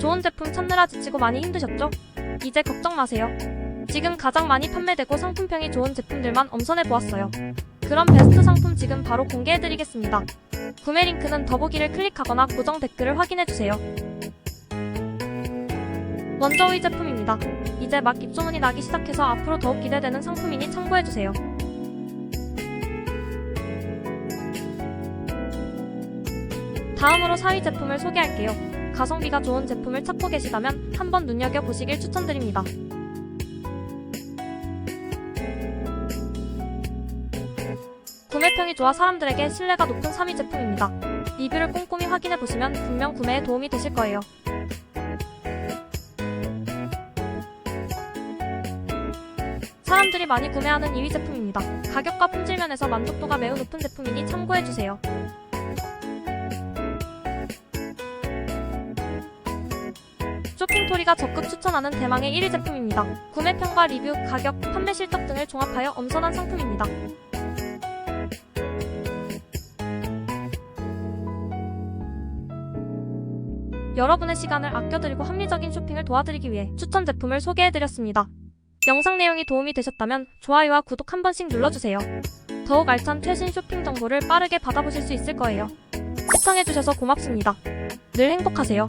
좋은 제품 찾느라 지치고 많이 힘드셨죠? 이제 걱정 마세요. 지금 가장 많이 판매되고 상품평이 좋은 제품들만 엄선해보았어요. 그럼 베스트 상품 지금 바로 공개해드리겠습니다. 구매 링크는 더보기를 클릭하거나 고정 댓글을 확인해주세요. 먼저 이 제품입니다. 이제 막 입소문이 나기 시작해서 앞으로 더욱 기대되는 상품이니 참고해주세요. 다음으로 4위 제품을 소개할게요. 가성비가 좋은 제품을 찾고 계시다면 한번 눈여겨보시길 추천드립니다. 구매평이 좋아 사람들에게 신뢰가 높은 3위 제품입니다. 리뷰를 꼼꼼히 확인해보시면 분명 구매에 도움이 되실 거예요. 사람들이 많이 구매하는 2위 제품입니다. 가격과 품질 면에서 만족도가 매우 높은 제품이니 참고해주세요. 쇼핑토리가 적극 추천하는 대망의 1위 제품입니다. 구매평과 리뷰, 가격, 판매 실적 등을 종합하여 엄선한 상품입니다. 여러분의 시간을 아껴드리고 합리적인 쇼핑을 도와드리기 위해 추천 제품을 소개해드렸습니다. 영상 내용이 도움이 되셨다면 좋아요와 구독 한 번씩 눌러주세요. 더욱 알찬 최신 쇼핑 정보를 빠르게 받아보실 수 있을 거예요. 시청해주셔서 고맙습니다. 늘 행복하세요.